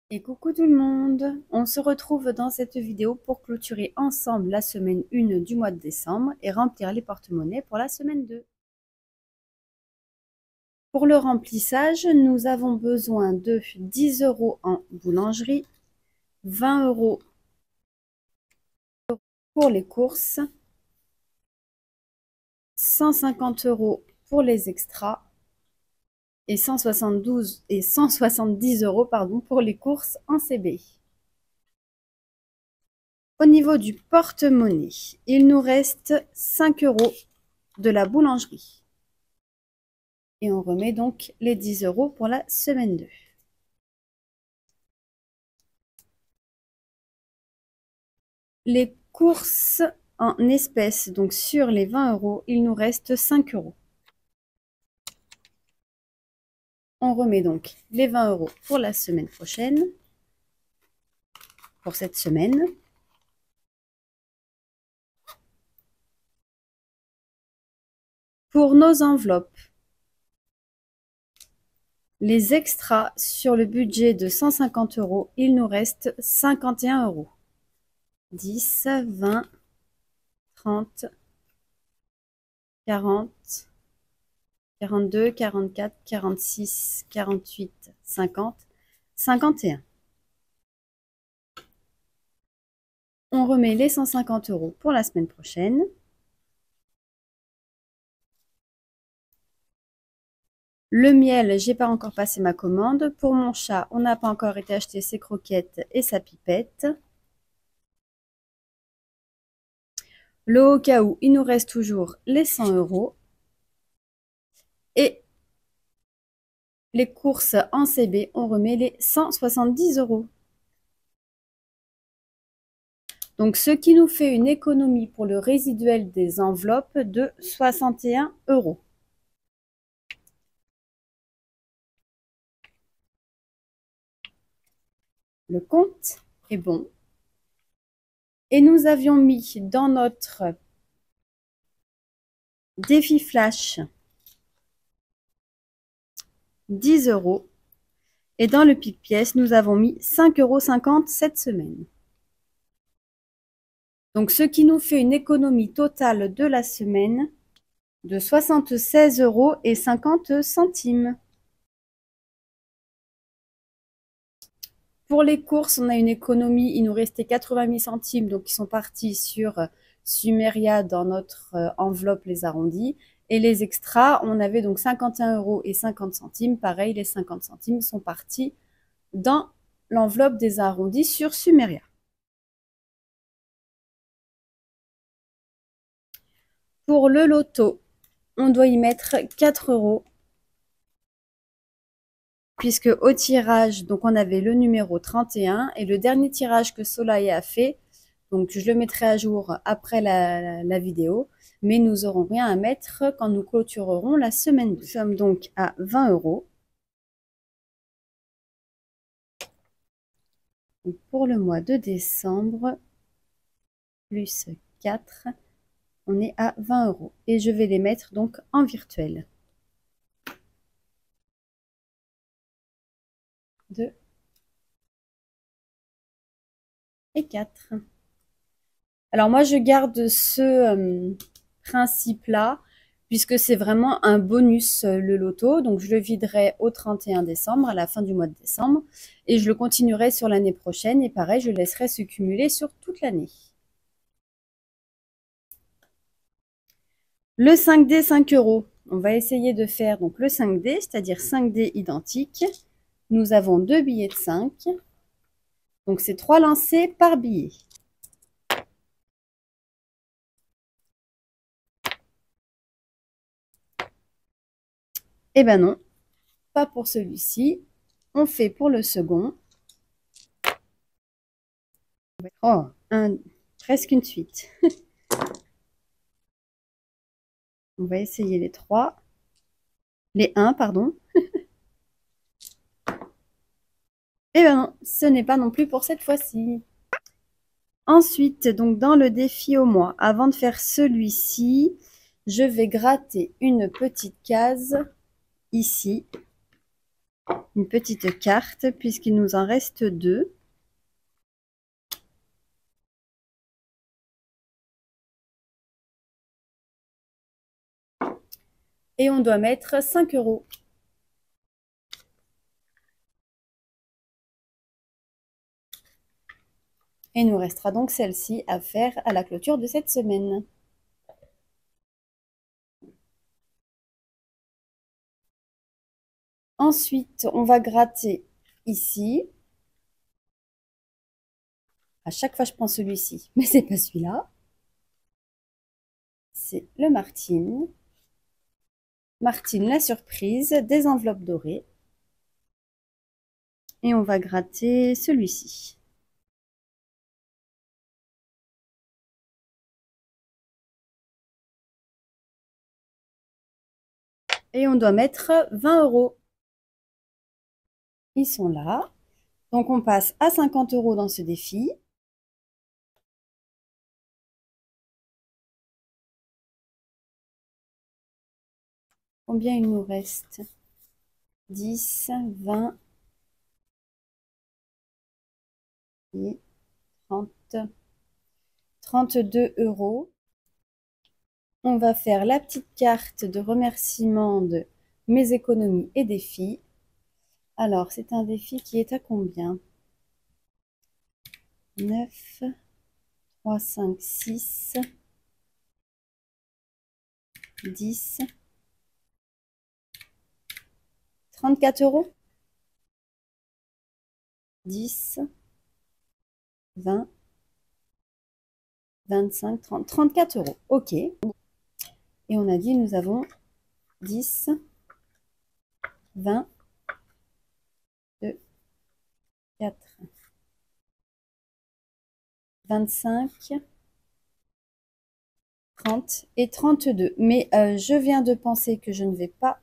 Et coucou tout le monde, on se retrouve dans cette vidéo pour clôturer ensemble la semaine 1 du mois de décembre et remplir les porte-monnaies pour la semaine 2. Pour le remplissage, nous avons besoin de 10 € en boulangerie, 20 € pour les courses, 150 € pour les extras et 170 € pour les courses en CB. Au niveau du porte-monnaie, il nous reste 5 € de la boulangerie. Et on remet donc les 10 € pour la semaine 2. Les courses en espèces, donc sur les 20 €, il nous reste 5 €. On remet donc les 20 € pour la semaine prochaine, pour cette semaine. Pour nos enveloppes, les extras sur le budget de 150 €, il nous reste 51 €. 10, 20, 30, 40, 42, 44, 46, 48, 50, 51. On remet les 150 € pour la semaine prochaine. Le miel, j'ai pas encore passé ma commande. Pour mon chat, on n'a pas encore été acheter ses croquettes et sa pipette. Le au cas où, il nous reste toujours les 100 €. Et les courses en CB, on remet les 170 €. Donc, ce qui nous fait une économie pour le résiduel des enveloppes de 61 €. Le compte est bon. Et nous avions mis dans notre défi flash 10 € et dans le pic-pièce, nous avons mis 5,50 € cette semaine. Donc, ce qui nous fait une économie totale de la semaine de 76,50 €. Pour les courses, on a une économie, il nous restait 88 centimes, donc ils sont partis sur Sumeria dans notre enveloppe les arrondis. Et les extras, on avait donc 51,50 €. Pareil, les 50 centimes sont partis dans l'enveloppe des arrondis sur Sumeria. Pour le loto, on doit y mettre 4 € puisque au tirage, donc on avait le numéro 31 et le dernier tirage que Soleil a fait, donc je le mettrai à jour après la vidéo, mais nous n'aurons rien à mettre quand nous clôturerons la semaine 2. Nous sommes donc à 20 €. Donc pour le mois de décembre, plus 4, on est à 20 € et je vais les mettre donc en virtuel. 2 et 4. Alors moi, je garde ce principe-là, puisque c'est vraiment un bonus, le loto. Donc, je le viderai au 31 décembre, à la fin du mois de décembre. Et je le continuerai sur l'année prochaine. Et pareil, je laisserai se cumuler sur toute l'année. Le 5D, 5 €. On va essayer de faire donc le 5D, c'est-à-dire 5 dés identiques. Nous avons 2 billets de 5. Donc, c'est 3 lancers par billet. Eh ben non, pas pour celui-ci. On fait pour le second. Oh, presque une suite. On va essayer les 3. Les 1, pardon. Eh ben non, ce n'est pas non plus pour cette fois-ci. Ensuite, donc dans le défi au mois, avant de faire celui-ci, je vais gratter une petite case ici une petite carte puisqu'il nous en reste 2. Et on doit mettre 5 €. Et il nous restera donc celle-ci à faire à la clôture de cette semaine. Ensuite, on va gratter ici. À chaque fois, je prends celui-ci, mais c'est pas celui-là. C'est le Martine. Martine, la surprise, des enveloppes dorées. Et on va gratter celui-ci. Et on doit mettre 20 €. Ils sont là. Donc on passe à 50 € dans ce défi. Combien il nous reste? 10, 20 et 30. 32 €. On va faire la petite carte de remerciement de mes économies et défis. Alors, c'est un défi qui est à combien? 9, 3, 5, 6, 10, 34 €. 10, 20, 25, 30, 34 €. OK. Et on a dit, nous avons 10, 20, 2, 4, 25, 30 et 32. Mais je viens de penser que je ne vais pas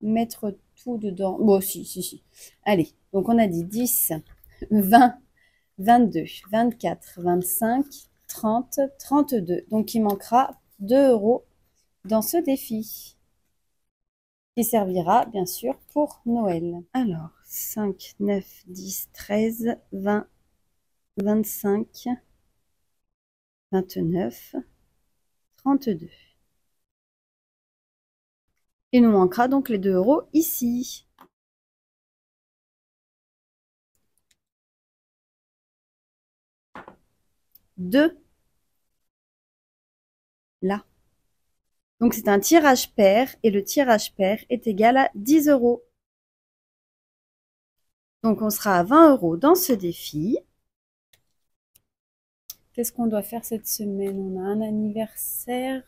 mettre tout dedans. Bon, si. Allez, donc on a dit 10, 20, 22, 24, 25, 30, 32. Donc il manquera 2 € dans ce défi, qui servira bien sûr pour Noël. Alors, 5, 9, 10, 13, 20, 25, 29, 32. Il nous manquera donc les 2 € ici. Deux là. Donc c'est un tirage pair et le tirage pair est égal à 10 €. Donc on sera à 20 € dans ce défi. Qu'est-ce qu'on doit faire cette semaine? On a un anniversaire.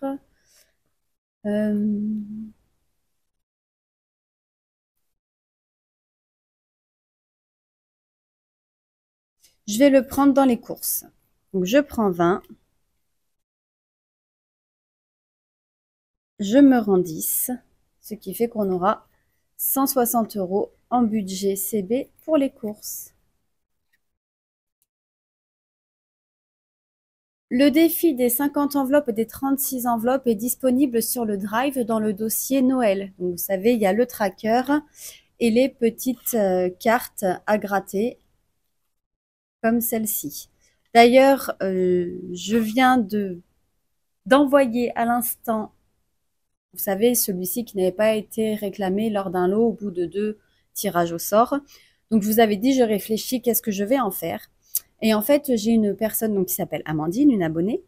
Je vais le prendre dans les courses. Donc je prends 20. Je me rends 10. Ce qui fait qu'on aura 160 € en budget CB pour les courses. Le défi des 50 enveloppes et des 36 enveloppes est disponible sur le Drive dans le dossier Noël. Donc, vous savez, il y a le tracker et les petites cartes à gratter, comme celle-ci. D'ailleurs, je viens d'envoyer à l'instant, vous savez, celui-ci qui n'avait pas été réclamé lors d'un lot au bout de 2 tirages au sort. Donc, je vous avais dit, je réfléchis, qu'est-ce que je vais en faire? Et en fait, j'ai une personne donc, qui s'appelle Amandine, une abonnée.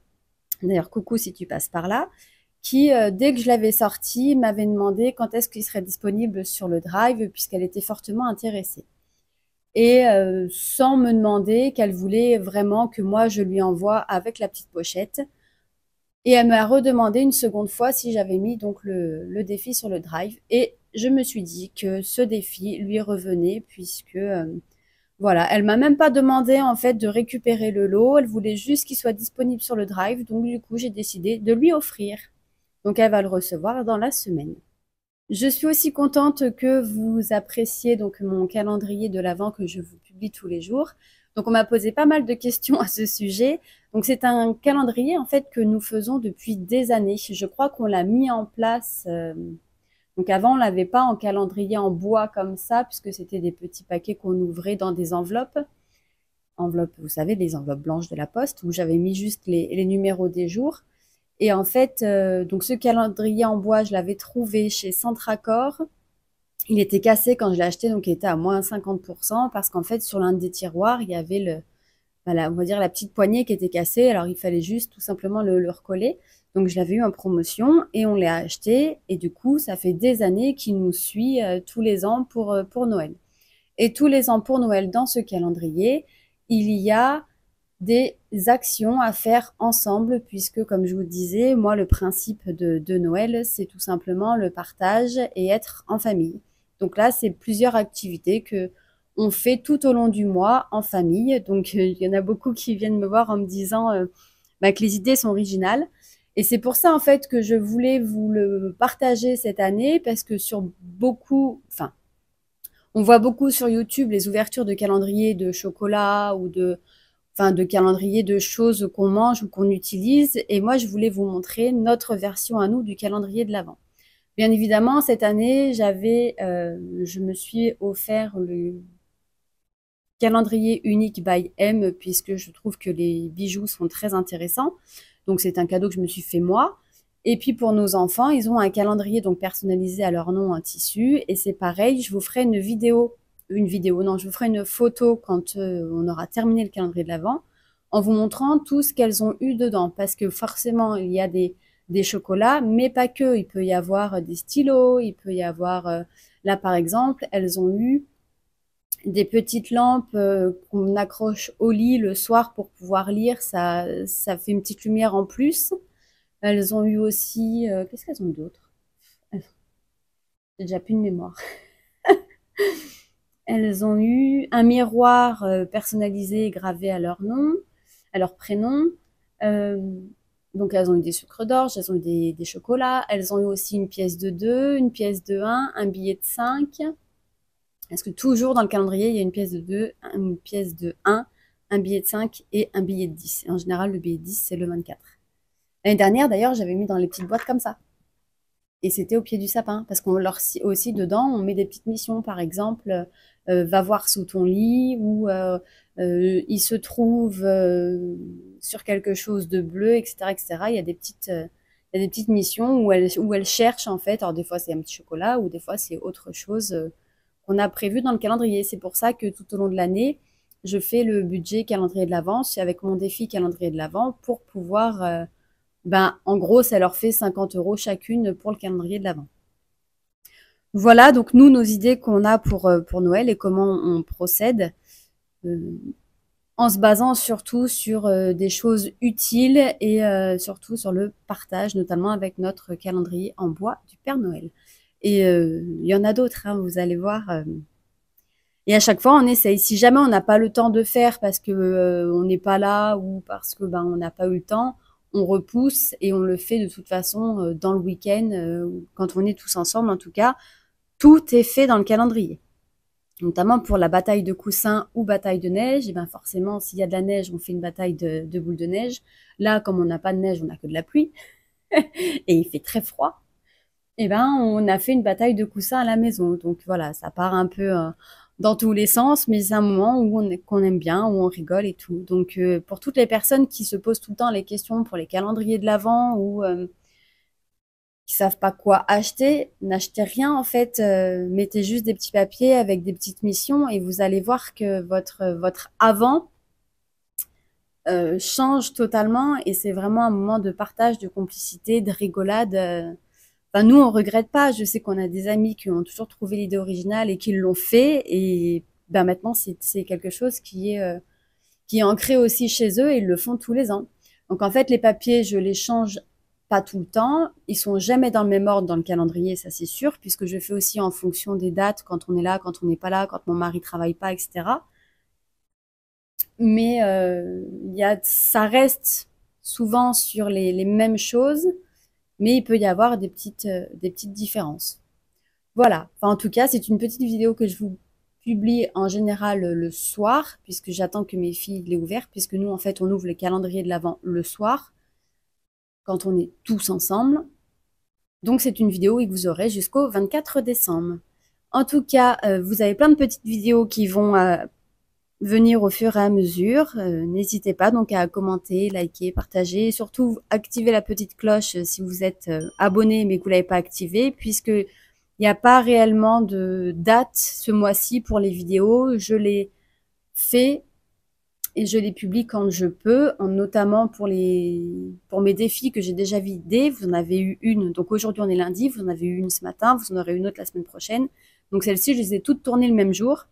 D'ailleurs, coucou si tu passes par là. Qui, dès que je l'avais sorti, m'avait demandé quand est-ce qu'il serait disponible sur le Drive, puisqu'elle était fortement intéressée. Et sans me demander qu'elle voulait vraiment que moi, je lui envoie avec la petite pochette. Et elle m'a redemandé une seconde fois si j'avais mis donc le défi sur le Drive. Et je me suis dit que ce défi lui revenait, puisque... voilà, elle m'a même pas demandé en fait de récupérer le lot, elle voulait juste qu'il soit disponible sur le Drive, donc du coup j'ai décidé de lui offrir. Donc elle va le recevoir dans la semaine. Je suis aussi contente que vous appréciez donc mon calendrier de l'Avent que je vous publie tous les jours. Donc on m'a posé pas mal de questions à ce sujet. Donc c'est un calendrier en fait que nous faisons depuis des années. Je crois qu'on l'a mis en place Donc avant, on l'avait pas en calendrier en bois comme ça, puisque c'était des petits paquets qu'on ouvrait dans des enveloppes. Enveloppes, vous savez, des enveloppes blanches de la poste, où j'avais mis juste les numéros des jours. Et en fait, donc ce calendrier en bois, je l'avais trouvé chez Centracor. Il était cassé quand je l'ai acheté, donc il était à moins 50%, parce qu'en fait, sur l'un des tiroirs, il y avait on va dire la petite poignée qui était cassée. Alors, il fallait juste tout simplement le recoller. Donc, je l'avais eu en promotion et on l'a acheté. Et du coup, ça fait des années qu'il nous suit tous les ans pour Noël. Et tous les ans pour Noël, dans ce calendrier, il y a des actions à faire ensemble, puisque, comme je vous disais, moi, le principe de Noël, c'est tout simplement le partage et être en famille. Donc là, c'est plusieurs activités que on fait tout au long du mois en famille. Donc, il y en a beaucoup qui viennent me voir en me disant que les idées sont originales. Et c'est pour ça, en fait, que je voulais vous le partager cette année, parce que on voit beaucoup sur YouTube les ouvertures de calendriers de chocolat ou de calendrier de choses qu'on mange ou qu'on utilise. Et moi, je voulais vous montrer notre version à nous du calendrier de l'Avent. Bien évidemment, cette année, je me suis offert le calendrier unique by M, puisque je trouve que les bijoux sont très intéressants. Donc, c'est un cadeau que je me suis fait moi. Et puis, pour nos enfants, ils ont un calendrier donc personnalisé à leur nom en tissu. Et c'est pareil, je vous ferai non, je vous ferai une photo quand on aura terminé le calendrier de l'Avent, en vous montrant tout ce qu'elles ont eu dedans. Parce que forcément, il y a des chocolats, mais pas que. Il peut y avoir des stylos, il peut y avoir, là par exemple, elles ont eu des petites lampes qu'on accroche au lit le soir pour pouvoir lire. Ça fait une petite lumière en plus. Elles ont eu aussi, qu'est-ce qu'elles ont eu d'autre? J'ai déjà plus de mémoire. Elles ont eu un miroir personnalisé gravé à leur nom, à leur prénom. Euh, donc elles ont eu des sucres d'orge, elles ont eu des chocolats. Elles ont eu aussi une pièce de 2, une pièce de 1 billet de 5. Est-ce que toujours dans le calendrier, il y a une pièce de 2, une pièce de 1 billet de 5 et un billet de 10. Et en général, le billet de 10, c'est le 24. L'année dernière, d'ailleurs, j'avais mis dans les petites boîtes comme ça. Et c'était au pied du sapin, parce qu'on leur aussi dedans, on met des petites missions, par exemple, va voir sous ton lit, ou il se trouve sur quelque chose de bleu, etc., etc. Il y a des petites missions où elles cherchent en fait. Alors des fois c'est un petit chocolat, ou des fois c'est autre chose qu'on a prévu dans le calendrier. C'est pour ça que tout au long de l'année, je fais le budget calendrier de l'Avent avec mon défi calendrier de l'Avent pour pouvoir en gros, ça leur fait 50 € chacune pour le calendrier de l'Avent. Voilà, donc nous, nos idées qu'on a pour Noël et comment on procède, en se basant surtout sur des choses utiles et surtout sur le partage, notamment avec notre calendrier en bois du Père Noël. Et il y en a d'autres, hein, vous allez voir. Et à chaque fois, on essaye. Si jamais on n'a pas le temps de faire parce que on n'est pas là ou parce que on n'a pas eu le temps, on repousse et on le fait de toute façon dans le week-end, quand on est tous ensemble en tout cas. Tout est fait dans le calendrier. Notamment pour la bataille de coussins ou bataille de neige. Et bien forcément, s'il y a de la neige, on fait une bataille de boules de neige. Là, comme on n'a pas de neige, on n'a que de la pluie. Et il fait très froid. Et on a fait une bataille de coussins à la maison. Donc voilà, ça part un peu dans tous les sens, mais c'est un moment qu'on aime bien, où on rigole et tout. Donc pour toutes les personnes qui se posent tout le temps les questions pour les calendriers de l'Avent ou qui savent pas quoi acheter, n'achetez rien en fait. Mettez juste des petits papiers avec des petites missions et vous allez voir que votre Avant change totalement et c'est vraiment un moment de partage, de complicité, de rigolade. Nous, on regrette pas. Je sais qu'on a des amis qui ont toujours trouvé l'idée originale et qui l'ont fait. Et maintenant, c'est quelque chose qui est ancré aussi chez eux et ils le font tous les ans. Donc, en fait, les papiers, je les change pas tout le temps. Ils sont jamais dans le même ordre dans le calendrier, ça c'est sûr, puisque je fais aussi en fonction des dates, quand on est là, quand on n'est pas là, quand mon mari travaille pas, etc. Mais ça reste souvent sur les mêmes choses, mais il peut y avoir des petites différences. Voilà. Enfin, en tout cas, c'est une petite vidéo que je vous publie en général le soir, puisque j'attends que mes filles l'aient ouvert, puisque nous, en fait, on ouvre le calendrier de l'Avent le soir, quand on est tous ensemble. Donc c'est une vidéo que vous aurez jusqu'au 24 décembre. En tout cas, vous avez plein de petites vidéos qui vont venir au fur et à mesure. N'hésitez pas donc à commenter, liker, partager, et surtout activer la petite cloche si vous êtes abonné mais que vous l'avez pas activé, puisque il n'y a pas réellement de date ce mois-ci pour les vidéos. Je les fais et je les publie quand je peux, notamment pour mes défis que j'ai déjà vidés. Vous en avez eu une, donc aujourd'hui on est lundi, vous en avez eu une ce matin, vous en aurez une autre la semaine prochaine. Donc celle-ci, je les ai toutes tournées le même jour,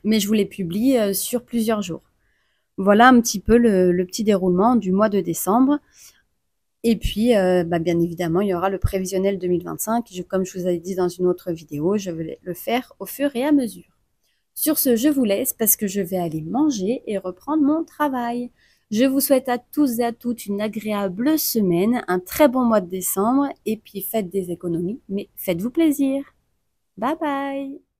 mais je vous les publie sur plusieurs jours. Voilà un petit peu le petit déroulement du mois de décembre. Et puis, bien évidemment, il y aura le prévisionnel 2025. Comme je vous avais dit dans une autre vidéo, je vais le faire au fur et à mesure. Sur ce, je vous laisse parce que je vais aller manger et reprendre mon travail. Je vous souhaite à tous et à toutes une agréable semaine, un très bon mois de décembre et puis faites des économies, mais faites-vous plaisir. Bye bye!